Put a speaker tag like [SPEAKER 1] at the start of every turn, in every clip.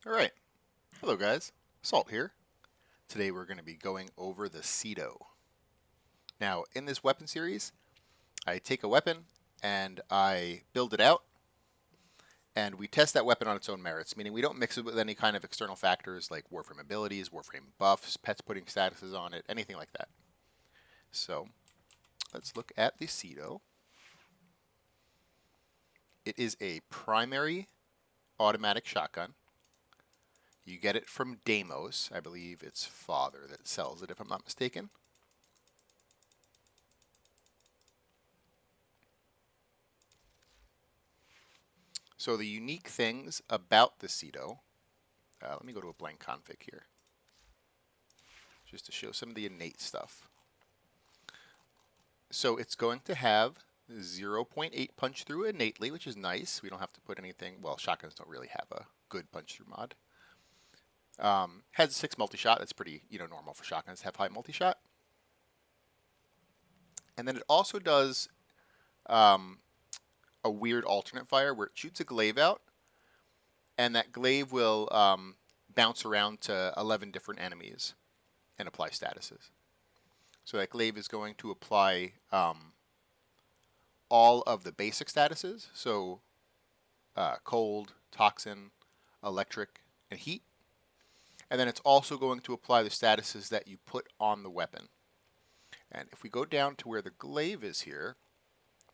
[SPEAKER 1] Alright, hello guys, Salt here. Today we're going to be going over the Cedo. Now, in this weapon series, I take a weapon and I build it out, and we test that weapon on its own merits, meaning we don't mix it with any kind of external factors like Warframe abilities, Warframe buffs, pets putting statuses on it, anything like that. So, let's look at the Cedo. It is a primary automatic shotgun. You get it from Deimos. I believe it's father that sells it, if I'm not mistaken. So the unique things about the Cedo, let me go to a blank config here, just to show some of the innate stuff. So it's going to have 0.8 punch through innately, which is nice. We don't have to put anything, well, shotguns don't really have a good punch through mod. Has 6 multi-shot, that's pretty normal for shotguns to have high multi-shot. And then it also does a weird alternate fire where it shoots a glaive out, and that glaive will bounce around to 11 different enemies and apply statuses. So that glaive is going to apply all of the basic statuses, so cold, toxin, electric, and heat. And then it's also going to apply the statuses that you put on the weapon. And if we go down to where the glaive is here,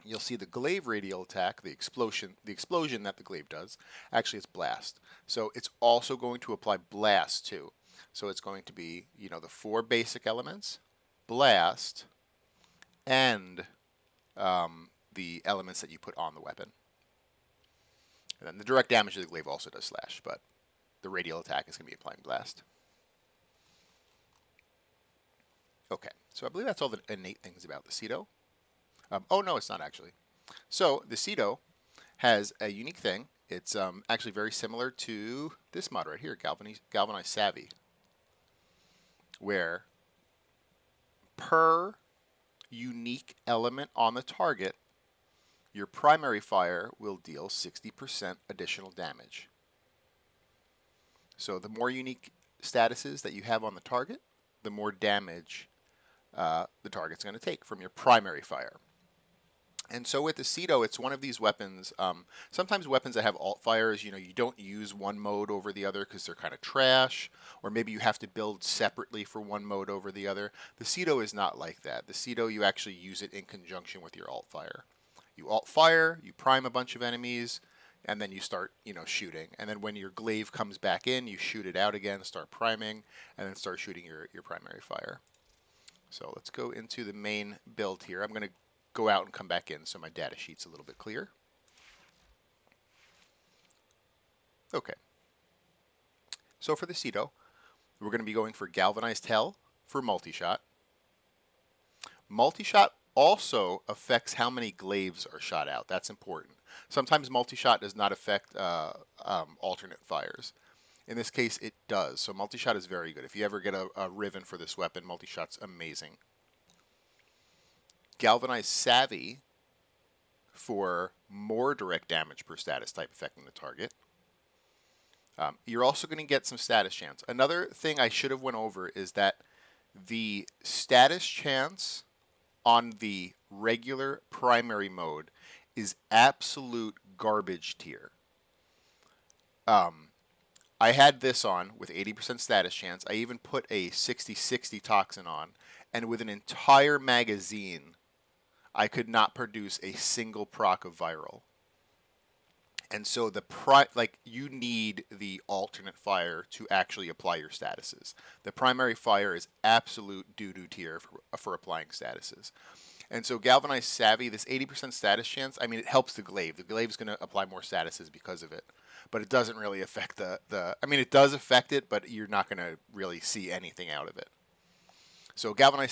[SPEAKER 1] you'll see the glaive radial attack, the explosion that the glaive does. Actually, it's blast. So it's also going to apply blast too. So it's going to be, the 4 basic elements, blast, and the elements that you put on the weapon. And then the direct damage of the glaive also does slash, but the radial attack is going to be applying blast. Okay, so I believe that's all the innate things about the Cedo. Oh no, it's not actually. So the Cedo has a unique thing. It's actually very similar to this mod right here, Galvanized Savvy, where per unique element on the target, your primary fire will deal 60% additional damage. So the more unique statuses that you have on the target, the more damage the target's going to take from your primary fire. And so with the Cedo, it's one of these weapons. Sometimes weapons that have alt fires, you don't use one mode over the other because they're kind of trash, or maybe you have to build separately for one mode over the other. The Cedo is not like that. The Cedo, you actually use it in conjunction with your alt fire. You alt fire, you prime a bunch of enemies, and then you start, shooting. And then when your glaive comes back in, you shoot it out again, start priming, and then start shooting your primary fire. So let's go into the main build here. I'm going to go out and come back in so my data sheet's a little bit clearer. Okay. So for the Cedo, we're going to be going for Galvanized Hell for multi-shot. Multi-shot also affects how many glaives are shot out. That's important. Sometimes multi-shot does not affect alternate fires. In this case, it does. So multi-shot is very good. If you ever get a Riven for this weapon, multi-shot's amazing. Galvanized Savvy for more direct damage per status type affecting the target. You're also going to get some status chance. Another thing I should have went over is that the status chance on the regular primary mode is absolute garbage tier. I had this on with 80% status chance. I even put a 60-60 toxin on, and with an entire magazine, I could not produce a single proc of viral. And so you need the alternate fire to actually apply your statuses. The primary fire is absolute doo-doo tier for applying statuses. And so Galvanized Savvy, this 80% status chance, I mean, it helps the glaive. The glaive is going to apply more statuses because of it. But it doesn't really affect I mean, it does affect it, but you're not going to really see anything out of it. So Galvanized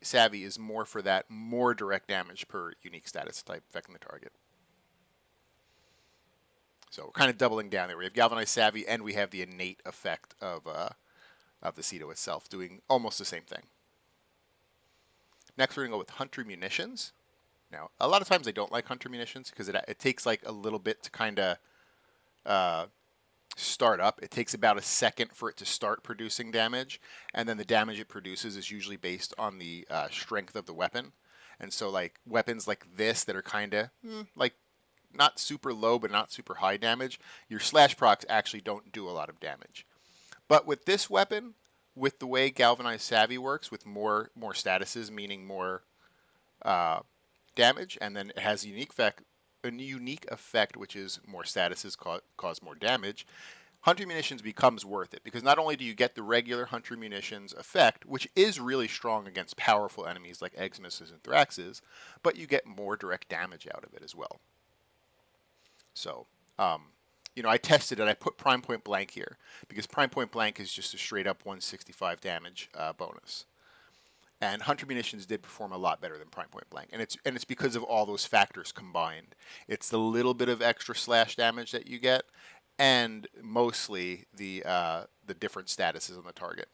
[SPEAKER 1] Savvy is more for that more direct damage per unique status type affecting the target. So we're kind of doubling down there. We have Galvanized Savvy, and we have the innate effect of the Cedo itself, doing almost the same thing. Next, we're going to go with Hunter Munitions. Now, a lot of times I don't like Hunter Munitions because it takes like a little bit to kind of start up. It takes about a second for it to start producing damage, and then the damage it produces is usually based on the strength of the weapon. And so, like weapons like this that are kind of like not super low but not super high damage, your slash procs actually don't do a lot of damage. But with this weapon, with the way Galvanized Savvy works, with more statuses, meaning more damage, and then it has a unique effect, which is more statuses cause more damage. Hunter Munitions becomes worth it because not only do you get the regular Hunter Munitions effect, which is really strong against powerful enemies like Eximuses and Thraxes, but you get more direct damage out of it as well. So, I tested it. I put Prime Point Blank here because Prime Point Blank is just a straight up 165 damage bonus. And Hunter Munitions did perform a lot better than Prime Point Blank, and it's because of all those factors combined. It's the little bit of extra slash damage that you get, and mostly the different statuses on the target.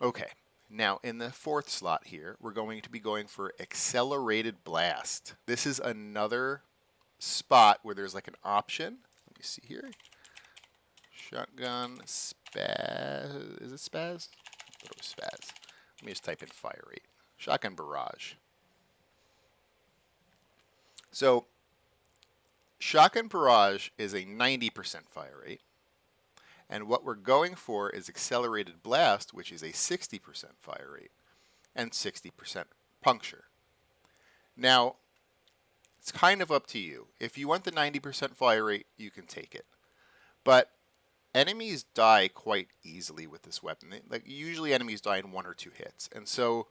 [SPEAKER 1] Okay, now in the fourth slot here, we're going to be going for Accelerated Blast. This is another spot where there's like an option. Let me see here. Shotgun Spaz. Is it Spaz? I thought it was Spaz. Let me just type in fire rate. Shotgun Barrage. So, Shotgun Barrage is a 90% fire rate. And what we're going for is Accelerated Blast, which is a 60% fire rate and 60% puncture. Now, it's kind of up to you. If you want the 90% fire rate, you can take it. But enemies die quite easily with this weapon. Like usually enemies die in 1 or 2 hits. And so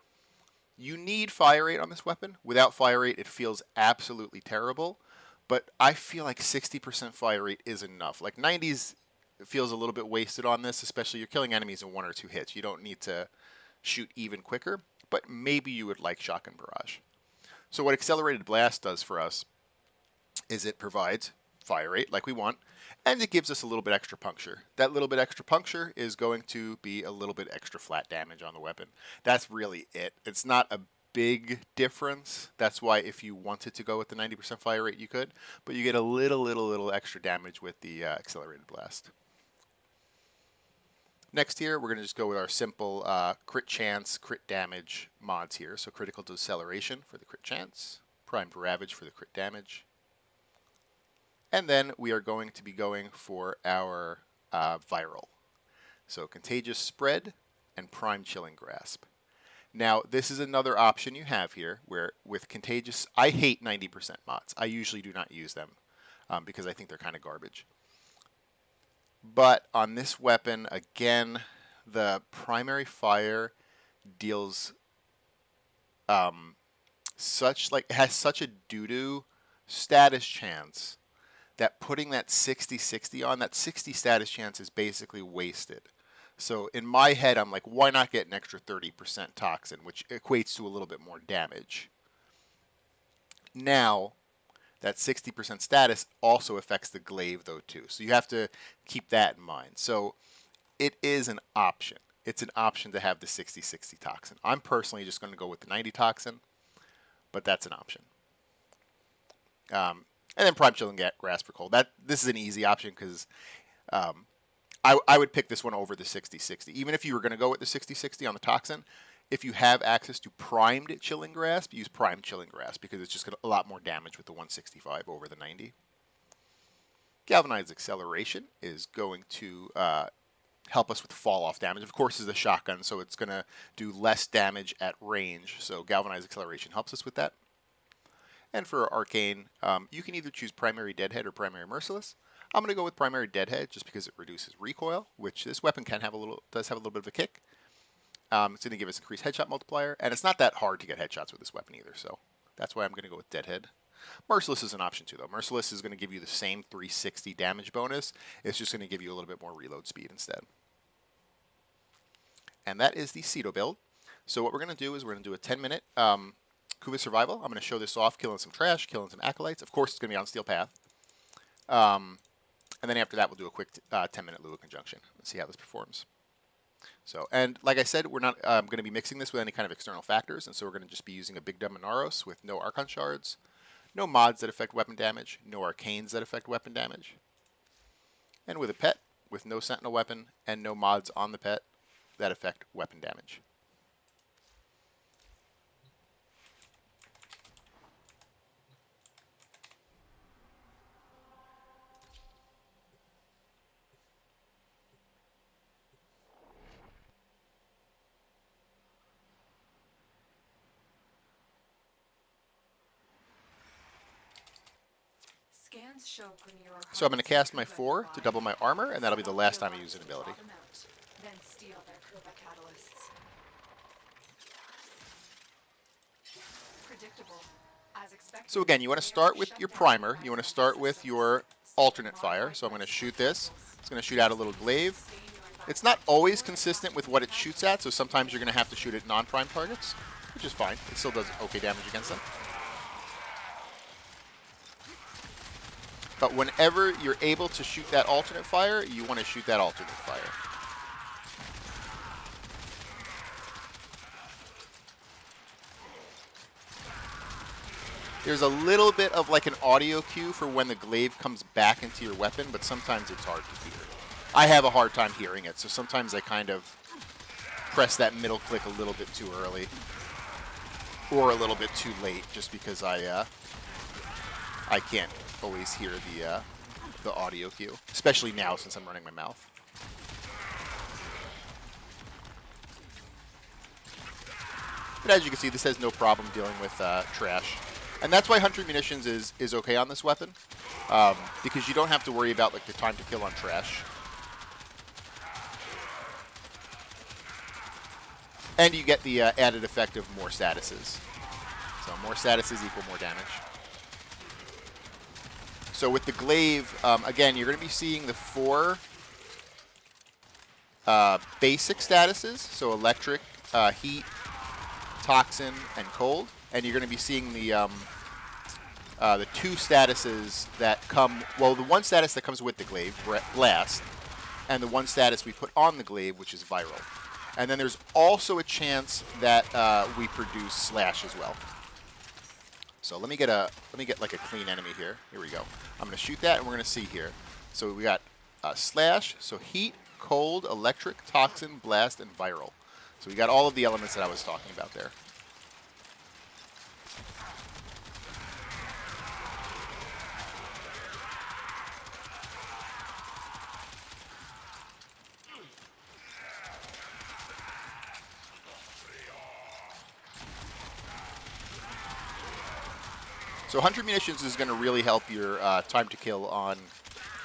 [SPEAKER 1] you need fire rate on this weapon. Without fire rate, it feels absolutely terrible. But I feel like 60% fire rate is enough. Like 90s feels a little bit wasted on this, especially you're killing enemies in 1 or 2 hits. You don't need to shoot even quicker, but maybe you would like Shotgun Barrage. So what Accelerated Blast does for us is it provides fire rate like we want, and it gives us a little bit extra puncture. That little bit extra puncture is going to be a little bit extra flat damage on the weapon. That's really it. It's not a big difference. That's why if you wanted to go with the 90% fire rate, you could, but you get a little extra damage with the Accelerated Blast. Next here, we're going to just go with our simple crit chance, crit damage mods here. So critical deceleration for the crit chance, prime for ravage for the crit damage. And then we are going to be going for our viral. So contagious spread and prime chilling grasp. Now, this is another option you have here where with contagious, I hate 90% mods. I usually do not use them because I think they're kind of garbage. But on this weapon, again, the primary fire deals it has such a doo-doo status chance that putting that 60-60 on, that 60 status chance is basically wasted. So in my head, I'm like, why not get an extra 30% toxin, which equates to a little bit more damage? Now, that 60% status also affects the glaive though too. So you have to keep that in mind. So it is an option. It's an option to have the 60-60 toxin. I'm personally just going to go with the 90 toxin, but that's an option. And then prime chilling grasp for cold. This is an easy option because I would pick this one over the 60-60. Even if you were going to go with the 60-60 on the toxin, if you have access to primed chilling grasp, use primed chilling grasp because it's just got a lot more damage with the 165 over the 90. Galvanized acceleration is going to help us with fall off damage. Of course, it's a shotgun, so it's going to do less damage at range. So galvanized acceleration helps us with that. And for arcane, you can either choose primary deadhead or primary merciless. I'm going to go with primary deadhead just because it reduces recoil, which this weapon does have a little bit of a kick. It's going to give us increased headshot multiplier, and it's not that hard to get headshots with this weapon either, so that's why I'm going to go with Deadhead. Merciless is an option too, though. Merciless is going to give you the same 360 damage bonus. It's just going to give you a little bit more reload speed instead. And that is the Cedo build. So what we're going to do is we're going to do a 10-minute Kuva survival. I'm going to show this off, killing some trash, killing some acolytes. Of course, it's going to be on Steel Path. And then after that, we'll do a quick 10-minute Lua Conjunction. Let's see how this performs. So, and like I said, we're not going to be mixing this with any kind of external factors, and so we're going to just be using a Big Dumb with no Archon Shards, no mods that affect weapon damage, no arcanes that affect weapon damage. And with a pet, with no sentinel weapon and no mods on the pet that affect weapon damage. So I'm going to cast my 4 to double my armor, and that'll be the last time I use an ability. So again, you want to start with your primer. You want to start with your alternate fire. So I'm going to shoot this. It's going to shoot out a little glaive. It's not always consistent with what it shoots at, so sometimes you're going to have to shoot at non-prime targets, which is fine. It still does okay damage against them. But whenever you're able to shoot that alternate fire, you want to shoot that alternate fire. There's a little bit of like an audio cue for when the glaive comes back into your weapon, but sometimes it's hard to hear. I have a hard time hearing it, so sometimes I kind of press that middle click a little bit too early. Or a little bit too late, just because I can't always hear the audio cue, especially now since I'm running my mouth. But as you can see, this has no problem dealing with trash. And that's why Hunter Munitions is okay on this weapon, because you don't have to worry about like the time to kill on trash. And you get the added effect of more statuses. So more statuses equal more damage. So with the glaive, again, you're going to be seeing the 4 basic statuses. So electric, heat, toxin, and cold. And you're going to be seeing the 2 statuses that come, well, the 1 status that comes with the glaive, blast, and the 1 status we put on the glaive, which is viral. And then there's also a chance that we produce slash as well. So let me get like a clean enemy here. Here we go. I'm going to shoot that, and we're going to see here. So we got slash, so heat, cold, electric, toxin, blast, and viral. So we got all of the elements that I was talking about there. So Hunter Munitions is going to really help your time to kill on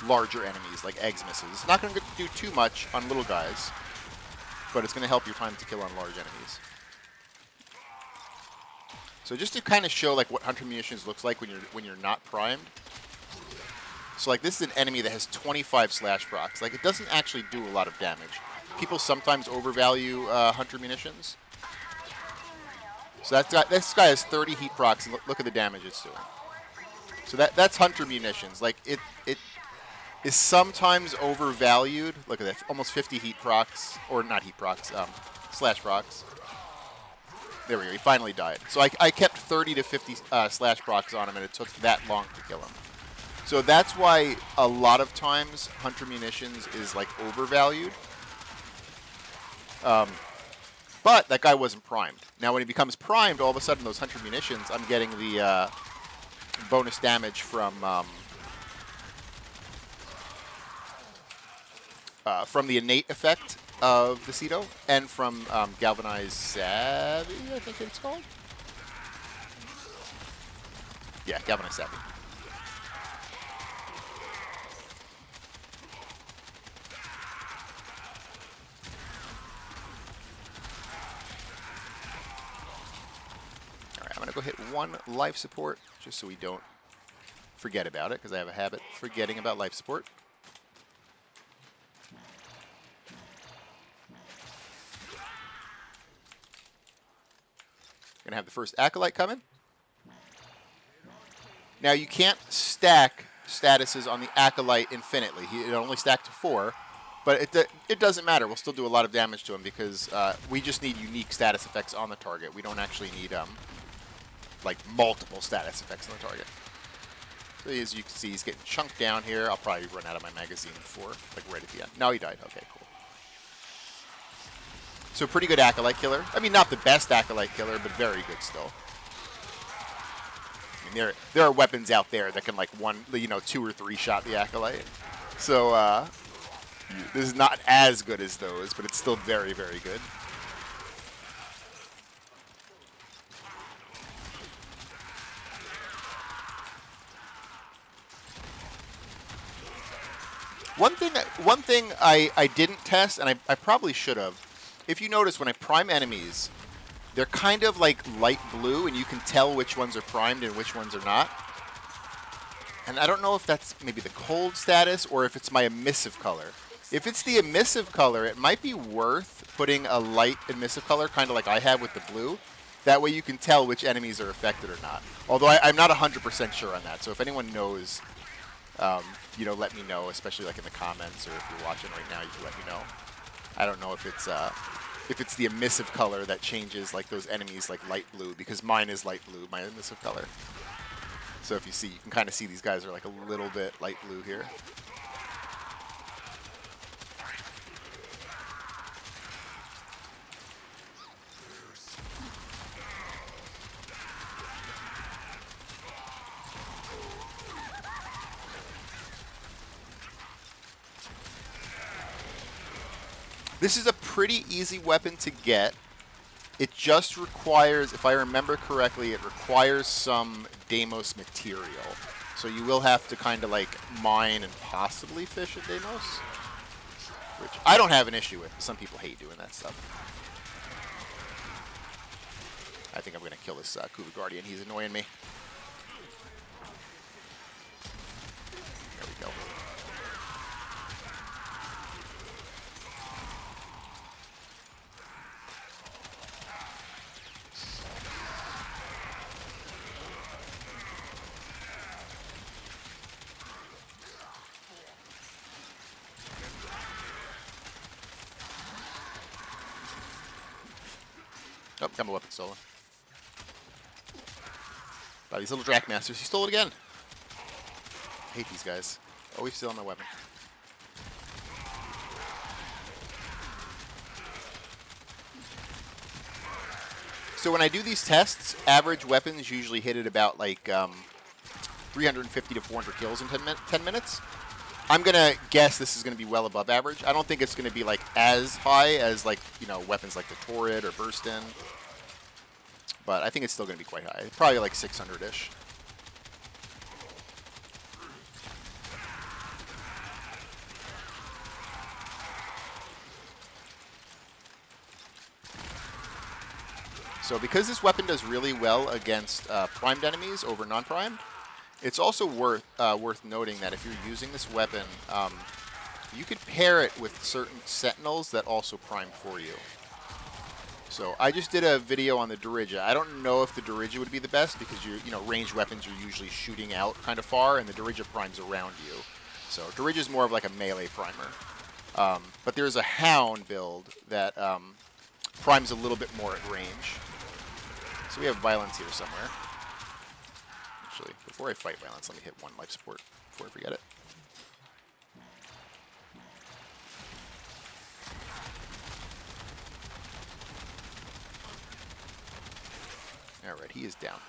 [SPEAKER 1] larger enemies, like Eggsmisses. It's not going to do too much on little guys, but it's going to help your time to kill on large enemies. So just to kind of show like what Hunter Munitions looks like when you're not primed. So like this is an enemy that has 25 slash procs. Like it doesn't actually do a lot of damage. People sometimes overvalue Hunter Munitions. So this guy has 30 heat procs, and look at the damage it's doing. So that's Hunter Munitions. Like it is sometimes overvalued. Look at that, almost 50 heat procs, or not heat procs, slash procs. There we go. He finally died. So I kept 30 to 50 slash procs on him, and it took that long to kill him. So that's why a lot of times Hunter Munitions is like overvalued. But that guy wasn't primed. Now when he becomes primed, all of a sudden those Hunter Munitions, I'm getting the bonus damage from the innate effect of the Cedo, and from Galvanized Savvy, I think it's called. Yeah, Galvanized Savvy. I'm going to go hit 1 life support, just so we don't forget about it, because I have a habit of forgetting about life support. Going to have the first Acolyte coming. Now, you can't stack statuses on the Acolyte infinitely. It only stacked to 4, but it doesn't matter. We'll still do a lot of damage to him, because we just need unique status effects on the target. We don't actually need like multiple status effects on the target. So as you can see, he's getting chunked down here. I'll probably run out of my magazine before, like right at the end. No, he died. Okay, cool. So pretty good Acolyte killer. I mean, not the best Acolyte killer, but very good still. I mean, there are weapons out there that can like 2 or 3 shot the Acolyte. So this is not as good as those, but it's still very, very good. One thing I didn't test, and I probably should have. If you notice, when I prime enemies, they're kind of like light blue, and you can tell which ones are primed and which ones are not. And I don't know if that's maybe the cold status or if it's my emissive color. If it's the emissive color, it might be worth putting a light emissive color, kind of like I have with the blue. That way you can tell which enemies are affected or not. Although I'm not 100% sure on that. So if anyone knows, let me know, especially like in the comments, or if you're watching right now, you can let me know. I don't know if it's the emissive color that changes like those enemies like light blue, because mine is light blue, my emissive color. So if you see, you can kind of see these guys are like a little bit light blue here. This is a pretty easy weapon to get. It just requires, if I remember correctly, it requires some Deimos material. So you will have to kind of like mine and possibly fish at Deimos, which I don't have an issue with. Some people hate doing that stuff. I think I'm going to kill this Kuva Guardian. He's annoying me. There we go. Oh, got my weapon stolen. By these little Drac Masters. He stole it again. I hate these guys. Always stealing my weapon. So when I do these tests, average weapons usually hit at about like 350 to 400 kills in 10 minutes. I'm going to guess this is going to be well above average. I don't think it's going to be like as high as like, weapons like the Torrid or Burstin. But I think it's still going to be quite high. Probably like 600-ish. So because this weapon does really well against primed enemies over non-primed, it's also worth noting that if you're using this weapon, you could pair it with certain sentinels that also prime for you. So I just did a video on the Dirija. I don't know if the Dirija would be the best because ranged weapons you're usually shooting out kind of far, and the Dirija primes around you. So Dirija is more of like a melee primer. But there's a Hound build that primes a little bit more at range. So we have Violence here somewhere. Actually, before I fight Violence, let me hit 1 life support before I forget it. Alright, he is down.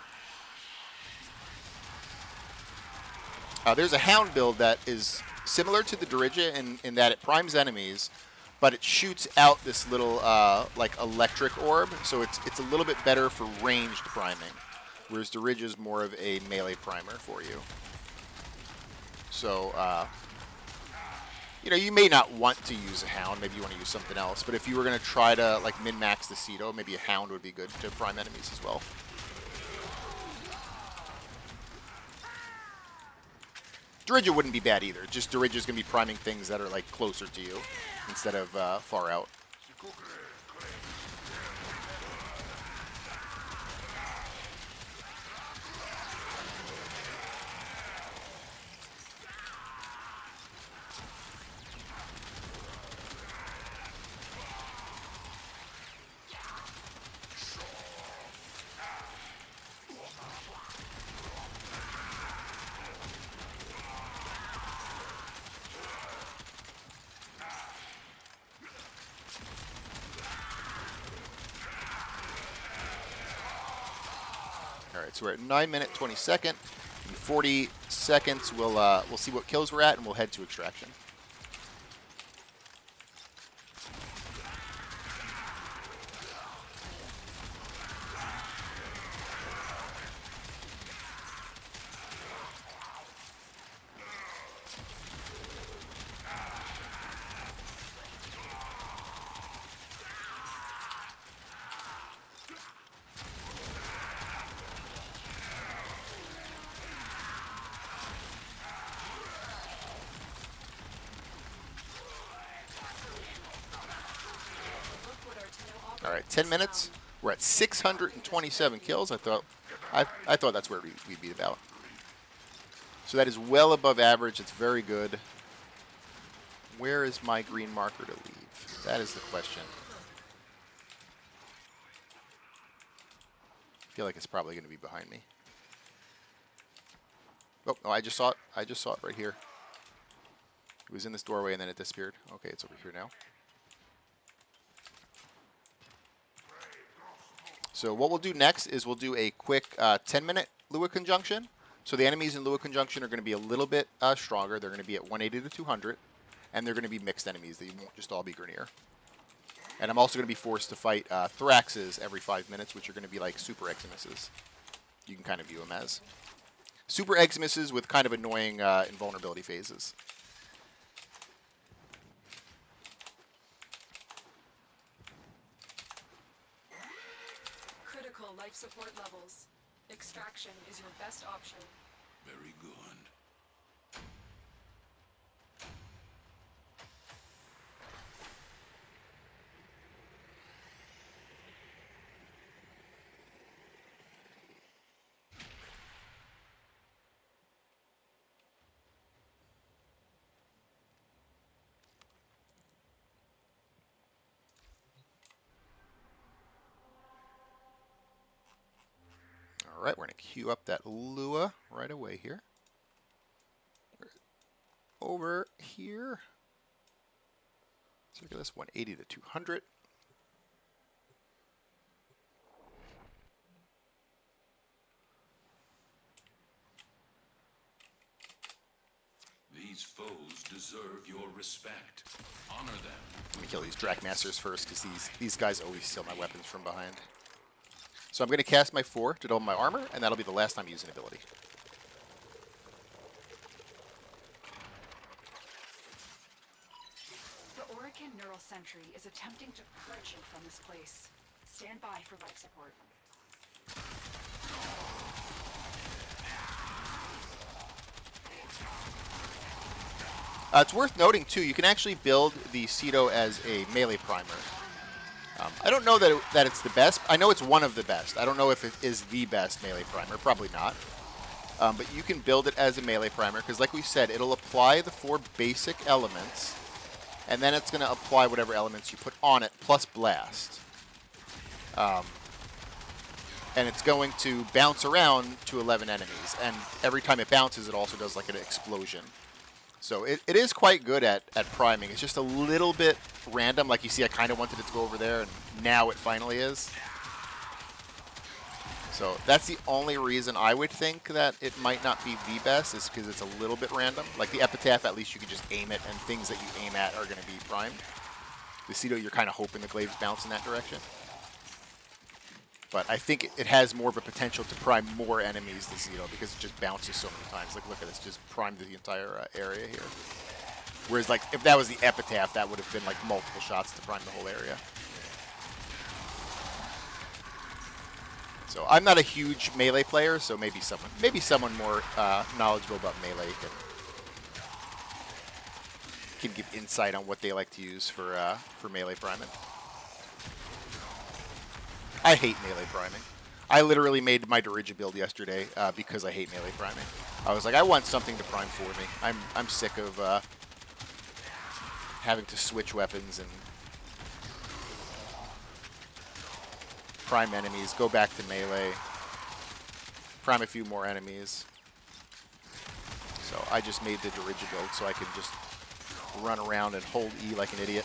[SPEAKER 1] There's a Hound build that is similar to the Dirija in that it primes enemies, but it shoots out this little like electric orb, so it's a little bit better for ranged priming, whereas Dirija is more of a melee primer for you. So you may not want to use a Hound, maybe you want to use something else, but if you were going to try to like min-max the Cedo, maybe a Hound would be good to prime enemies as well. Dirija wouldn't be bad either. Just Dirija's going to be priming things that are like closer to you instead of far out. so we're at 9 minute 22nd. In 40 seconds, we'll see what kills we're at, and we'll head to extraction. All right, 10 minutes. We're at 627 kills. I thought that's where we'd be about. So that is well above average. It's very good. Where is my green marker to leave? That is the question. I feel like it's probably going to be behind me. Oh, no, I just saw it. I just saw it right here. It was in this doorway and then it disappeared. Okay, it's over here now. So what we'll do next is we'll do a quick 10-minute Lua Conjunction. So the enemies in Lua Conjunction are going to be a little bit stronger. They're going to be at 180 to 200. And they're going to be mixed enemies. They won't just all be Grineer. And I'm also going to be forced to fight Thraxes every 5 minutes, which are going to be like Super Eximuses. You can kind of view them as. Super Eximuses with kind of annoying invulnerability phases.
[SPEAKER 2] Critical life support levels. Extraction is your best option.
[SPEAKER 3] Very good.
[SPEAKER 1] All right, we're going to queue up that Lua right away here. Over here. Circle this 180 to 200.
[SPEAKER 3] These foes deserve your respect. Honor them.
[SPEAKER 1] Let me kill these Drakmasters first, because these guys always steal my weapons from behind. So I'm going to cast my 4 to double my armor, and that'll be the last time I use an ability.
[SPEAKER 2] The Orican Neural Sentry is attempting to purge you from this place. Stand by for life support.
[SPEAKER 1] It's worth noting, too, you can actually build the Cedo as a melee primer. I don't know that it's the best. I know it's one of the best. I don't know if it is the best melee primer. Probably not. But you can build it as a melee primer, because like we said, it'll apply the 4 basic elements, and then it's going to apply whatever elements you put on it, plus blast. And it's going to bounce around to 11 enemies, and every time it bounces, it also does like an explosion. So it is quite good at priming. It's just a little bit random. Like you see, I kind of wanted it to go over there, and now it finally is. So that's the only reason I would think that it might not be the best, is because it's a little bit random. Like the Epitaph, at least you can just aim it, and things that you aim at are going to be primed. The Cedo, you're kind of hoping the glaives bounce in that direction. But I think it has more of a potential to prime more enemies than Cedo, because it just bounces so many times. Like, look at this, just primed the entire area here. Whereas, like, if that was the Epitaph, that would have been, like, multiple shots to prime the whole area. So I'm not a huge melee player, so maybe someone more knowledgeable about melee can give insight on what they like to use for melee priming. I hate melee priming. I literally made my Dirige build yesterday because I hate melee priming. I was like, I want something to prime for me. I'm sick of having to switch weapons and prime enemies, go back to melee, prime a few more enemies. So I just made the Dirige build so I can just run around and hold E like an idiot.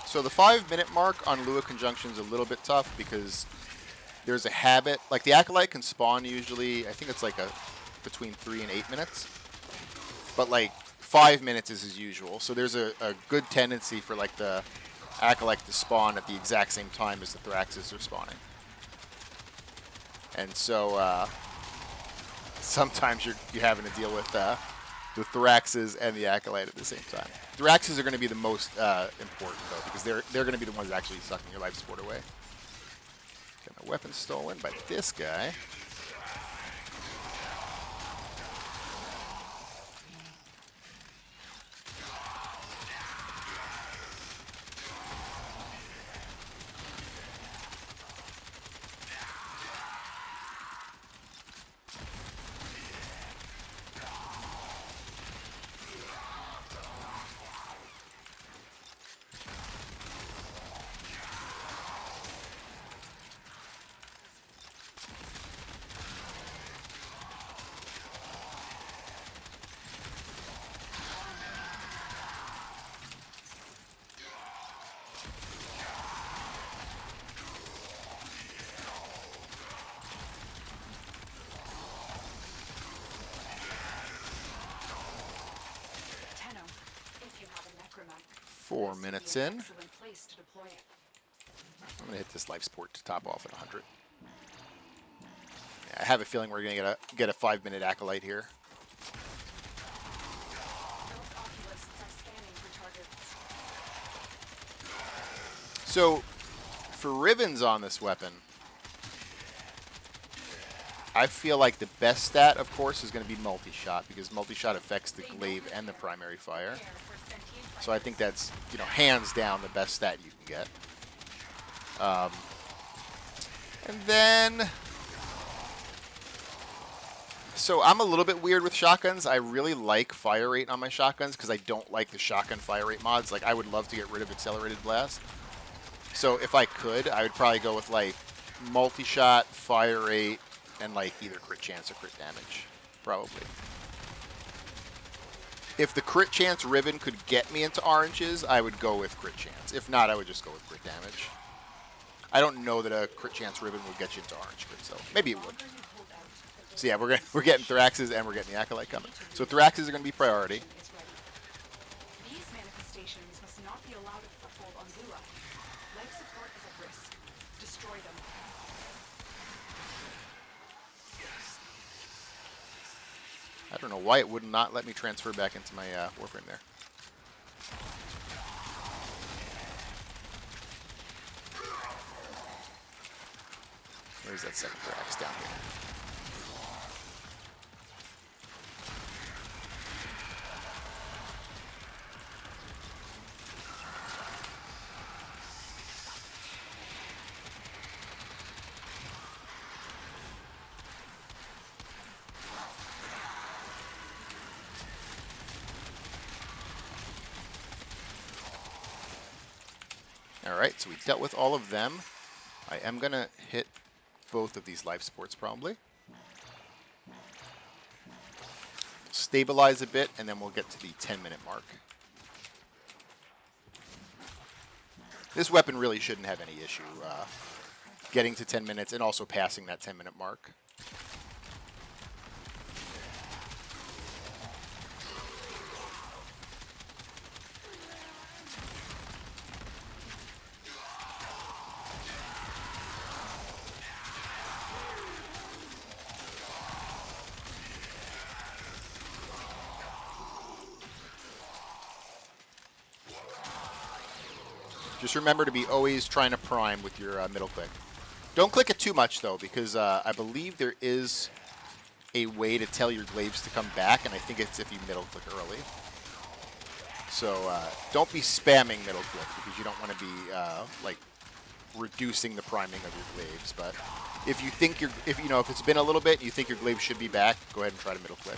[SPEAKER 1] So the 5-minute mark on Lua Conjunction is a little bit tough because there's a habit. Like the Acolyte can spawn usually, I think it's like between 3 and 8 minutes. But like 5 minutes is as usual. So there's a good tendency for like the Acolyte to spawn at the exact same time as the Thraxes are spawning. And so sometimes you're having to deal with the Thraxes and the Acolyte at the same time. Thraxes are going to be the most important though, because they're going to be the ones actually sucking your life support away. Got my weapon stolen by this guy.
[SPEAKER 2] Tenno, if you have a necromech,
[SPEAKER 1] 4
[SPEAKER 2] this would
[SPEAKER 1] minutes
[SPEAKER 2] be an
[SPEAKER 1] in.
[SPEAKER 2] excellent place to deploy it.
[SPEAKER 1] I'm going to hit this life support to top off at 100. Yeah, I have a feeling we're going to get a 5-minute Acolyte here.
[SPEAKER 2] Those oculists are scanning for targets.
[SPEAKER 1] So, for Rivens on this weapon, I feel like the best stat, of course, is going to be multi-shot, because multi-shot affects the glaive and the primary fire. So I think that's, hands down the best stat you can get. And then... So I'm a little bit weird with shotguns. I really like fire rate on my shotguns, because I don't like the shotgun fire rate mods. Like, I would love to get rid of accelerated blast. So if I could, I would probably go with, like, multi-shot, fire rate, and, like, either crit chance or crit damage. Probably. If the crit chance Riven could get me into oranges, I would go with crit chance. If not, I would just go with crit damage. I don't know that a crit chance Riven would get you into orange crit, so maybe it would. So yeah, we're getting Thraxes and we're getting the Acolyte coming. So Thraxes are going to be priority.
[SPEAKER 2] These manifestations must not be allowed a foothold on Lua. Life support is at risk. Destroy them.
[SPEAKER 1] I don't know why it would not let me transfer back into my Warframe there. Where's that second Thrax? Down here. Alright, so we dealt with all of them. I am going to hit both of these life supports probably. Stabilize a bit, and then we'll get to the 10-minute mark. This weapon really shouldn't have any issue getting to 10 minutes and also passing that 10-minute mark. Just remember to be always trying to prime with your middle click. Don't click it too much, though, because I believe there is a way to tell your glaives to come back, and I think it's if you middle click early. So don't be spamming middle click, because you don't want to be like reducing the priming of your glaives. But if you think if it's been a little bit and you think your glaive should be back, go ahead and try to middle click.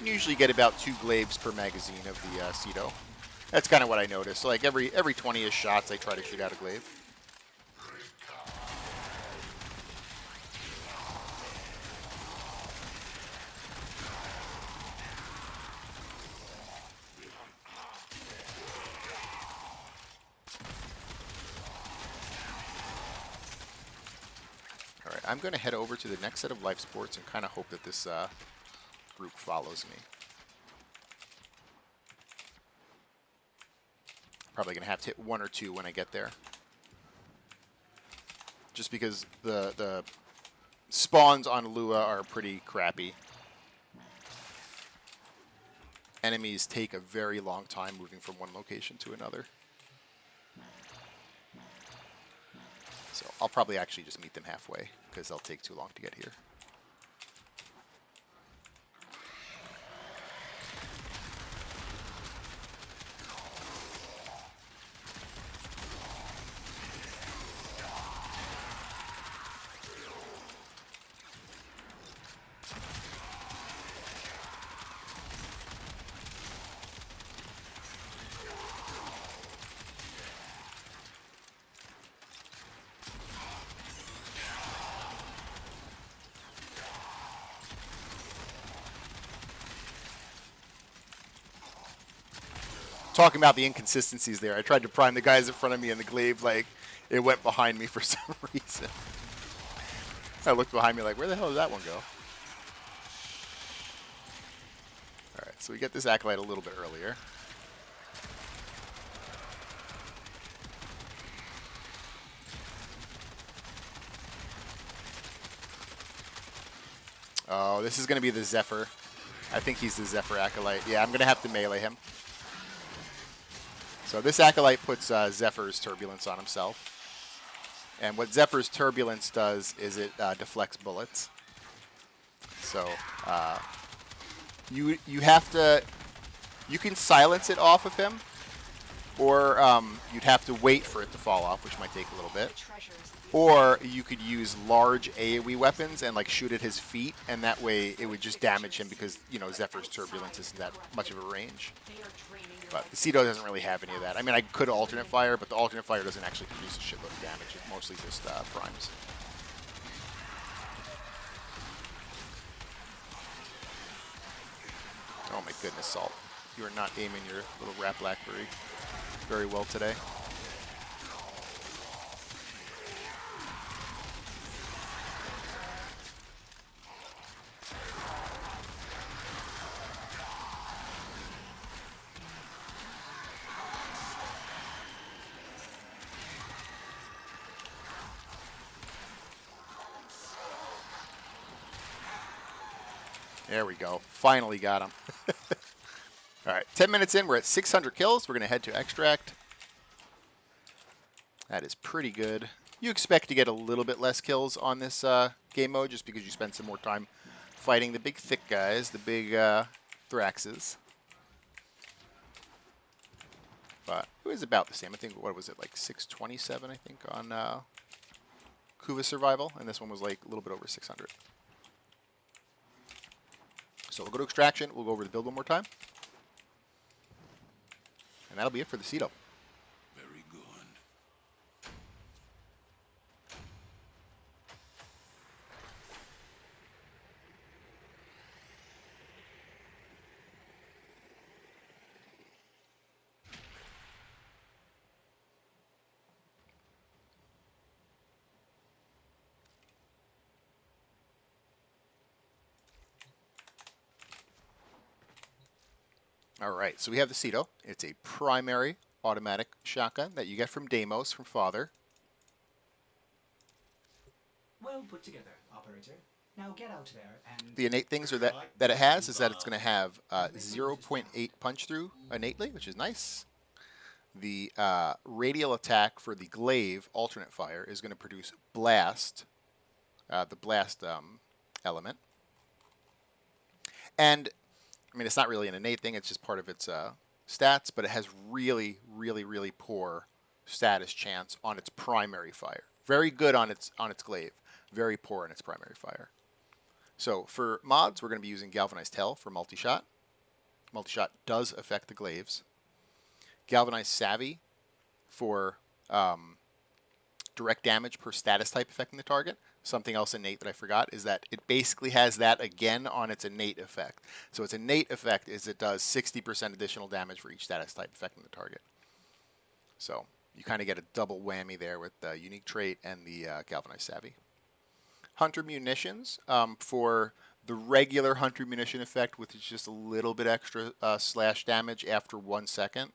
[SPEAKER 1] can usually get about 2 glaives per magazine of the Cedo. That's kind of what I noticed. So like every 20-ish shots, I try to shoot out a glaive. All right, I'm going to head over to the next set of life sports and kind of hope that this group follows me. Probably going to have to hit 1 or 2 when I get there. Just because the spawns on Lua are pretty crappy. Enemies take a very long time moving from one location to another. So I'll probably actually just meet them halfway because they'll take too long to get here. Talking about the inconsistencies there, I tried to prime the guys in front of me and the glaive, like, it went behind me for some reason. I looked behind me like, where the hell did that one go? Alright, so we get this Acolyte a little bit earlier. Oh, this is going to be the Zephyr. I think he's the Zephyr Acolyte. Yeah, I'm going to have to melee him. So this Acolyte puts Zephyr's Turbulence on himself. And what Zephyr's Turbulence does is it deflects bullets. So you have to... You can silence it off of him, or you'd have to wait for it to fall off, which might take a little bit. Or you could use large AoE weapons and like shoot at his feet, and that way it would just damage him because, you know, Zephyr's Turbulence isn't that much of a range. But the Cedo doesn't really have any of that. I mean, I could alternate fire, but the alternate fire doesn't actually produce a shitload of damage. It's mostly just primes. Oh my goodness, Salt. You are not aiming your little rat blackberry very well today. There we go. Finally got him. All right, 10 minutes in, we're at 600 kills. We're going to head to Extract. That is pretty good. You expect to get a little bit less kills on this game mode just because you spend some more time fighting the big thick guys, the big Thraxes. But it was about the same. I think, what was it, like 627, I think, on Kuva Survival. And this one was like a little bit over 600. So we'll go to Extraction. We'll go over the build one more time. And that'll be it for the Cedo.
[SPEAKER 3] Very good.
[SPEAKER 1] All right, so we have the Cedo. It's a primary automatic shotgun that you get from Deimos, from Father.
[SPEAKER 4] Well put together, operator. Now get out there and...
[SPEAKER 1] The innate things are that it has is that it's going to have 0.8 punch through innately, which is nice. The radial attack for the glaive alternate fire is going to produce blast, the blast element. And I mean, it's not really an innate thing. It's just part of its stats, but it has really, really, really poor status chance on its primary fire. Very good on its glaive. Very poor on its primary fire. So for mods, we're going to be using Galvanized Hell for multi-shot. Multi-shot does affect the glaives. Galvanized Savvy for direct damage per status type affecting the target. Something else innate that I forgot is that it basically has that again on its innate effect. So its innate effect is it does 60% additional damage for each status type affecting the target. So you kind of get a double whammy there with the unique trait and the Galvanized Savvy. Hunter Munitions for the regular Hunter Munition effect, which is just a little bit extra slash damage after 1 second.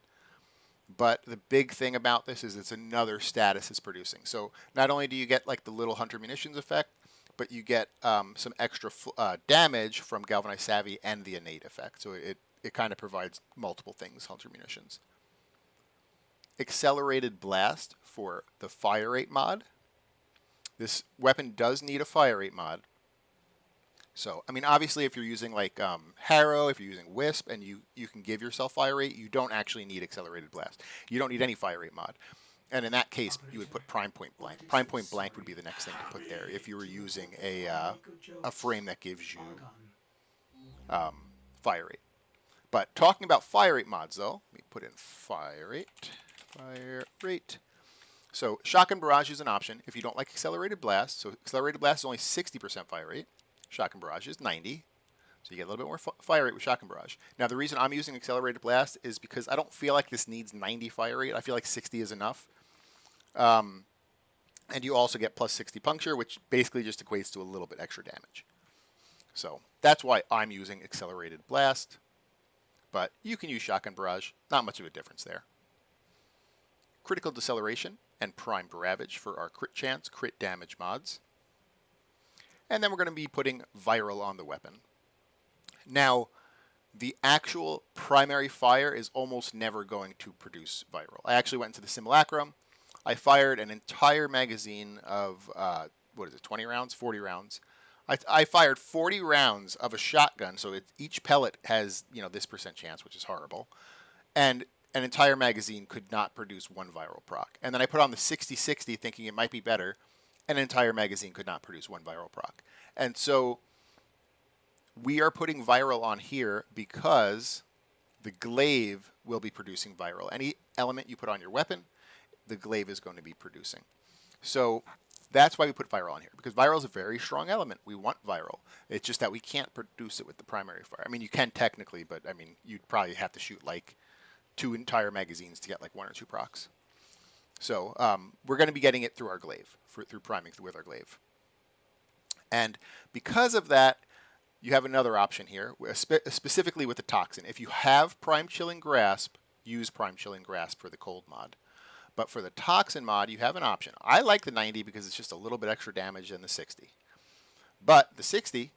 [SPEAKER 1] But the big thing about this is it's another status it's producing. So not only do you get like the little Hunter Munitions effect, but you get some extra damage from Galvanized Savvy and the innate effect. So it kind of provides multiple things, Hunter Munitions. Accelerated Blast for the Fire Rate mod. This weapon does need a Fire Rate mod. So, I mean, obviously, if you're using like Harrow, if you're using Wisp, and you can give yourself Fire Rate, you don't actually need Accelerated Blast. You don't need any Fire Rate mod. And in that case, you would put Prime Point Blank. Prime Point Blank would be the next thing to put there if you were using a frame that gives you Fire Rate. But talking about Fire Rate mods, though, let me put in Fire Rate. Fire Rate. So, Shotgun Barrage is an option if you don't like Accelerated Blast. So, Accelerated Blast is only 60% Fire Rate. Shotgun Barrage is 90. So, you get a little bit more fire rate with Shotgun Barrage. Now, the reason I'm using Accelerated Blast is because I don't feel like this needs 90 fire rate. I feel like 60 is enough. And you also get plus 60 puncture, which basically just equates to a little bit extra damage. So, that's why I'm using Accelerated Blast. But you can use Shotgun Barrage. Not much of a difference there. Critical Deceleration and Prime Ravage for our crit chance, crit damage mods. And then we're going to be putting Viral on the weapon. Now, the actual primary fire is almost never going to produce Viral. I actually went into the simulacrum. I fired an entire magazine of, 20 rounds? 40 rounds. I fired 40 rounds of a shotgun, so each pellet has, this percent chance, which is horrible. And an entire magazine could not produce one Viral proc. And then I put on the 60-60 thinking it might be better. An entire magazine could not produce one Viral proc. And so we are putting Viral on here because the glaive will be producing Viral. Any element you put on your weapon, the glaive is going to be producing. So that's why we put Viral on here, because Viral is a very strong element. We want Viral. It's just that we can't produce it with the primary fire. I mean, you can technically, but I mean, you'd probably have to shoot like 2 entire magazines to get like 1 or 2 procs. So we're going to be getting it through our glaive, through priming with our glaive. And because of that, you have another option here, specifically with the Toxin. If you have Prime Chilling Grasp, use Prime Chilling Grasp for the cold mod. But for the Toxin mod, you have an option. I like the 90 because it's just a little bit extra damage than the 60. But the 60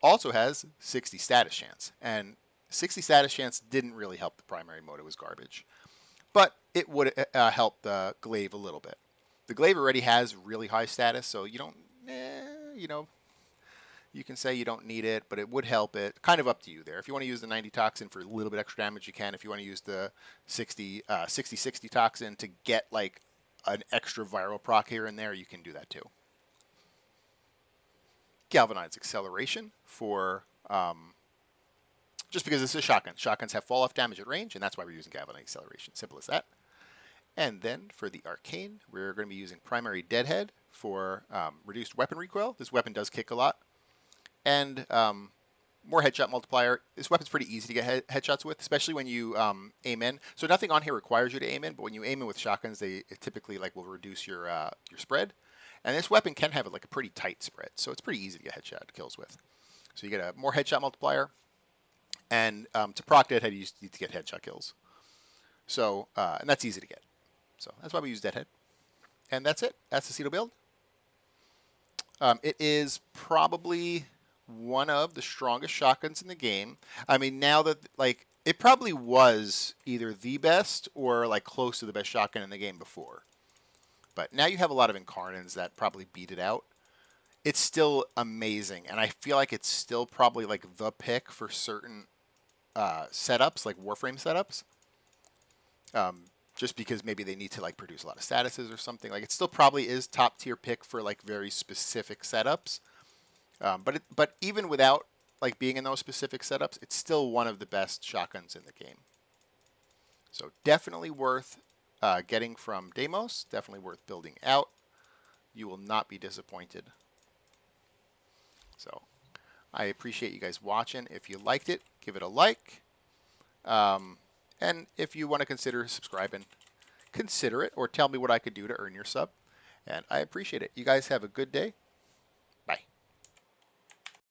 [SPEAKER 1] also has 60 status chance. And 60 status chance didn't really help the primary mode. It was garbage. But it would help the glaive a little bit. The glaive already has really high status, so you don't, you can say you don't need it, but it would help it. Kind of up to you there. If you want to use the 90 Toxin for a little bit extra damage, you can. If you want to use the 60-60 Toxin to get like an extra Viral proc here and there, you can do that too. Galvanized Acceleration for, just because this is a shotgun. Shotguns have fall-off damage at range, and that's why we're using Galvanized Acceleration. Simple as that. And then for the Arcane, we're going to be using Primary Deadhead for reduced weapon recoil. This weapon does kick a lot. And more headshot multiplier. This weapon's pretty easy to get headshots with, especially when you aim in. So nothing on here requires you to aim in, but when you aim in with shotguns, it typically will reduce your spread. And this weapon can have a pretty tight spread, so it's pretty easy to get headshot kills with. So you get a more headshot multiplier, and to proc Deadhead, you need to get headshot kills. So and that's easy to get. So that's why we use Deadhead. And that's it. That's the Cedo build. It is probably one of the strongest shotguns in the game. I mean, now that it probably was either the best or close to the best shotgun in the game before. But now you have a lot of Incarnins that probably beat it out. It's still amazing, and I feel like it's still probably the pick for certain setups, like Warframe setups. Just because maybe they need to produce a lot of statuses or something. It still probably is top tier pick for very specific setups. But even without like being in those specific setups, it's still one of the best shotguns in the game. So definitely worth getting from Deimos. Definitely worth building out. You will not be disappointed. So I appreciate you guys watching. If you liked it, give it a like. And if you want to consider subscribing, consider it or tell me what I could do to earn your sub. And I appreciate it. You guys have a good day.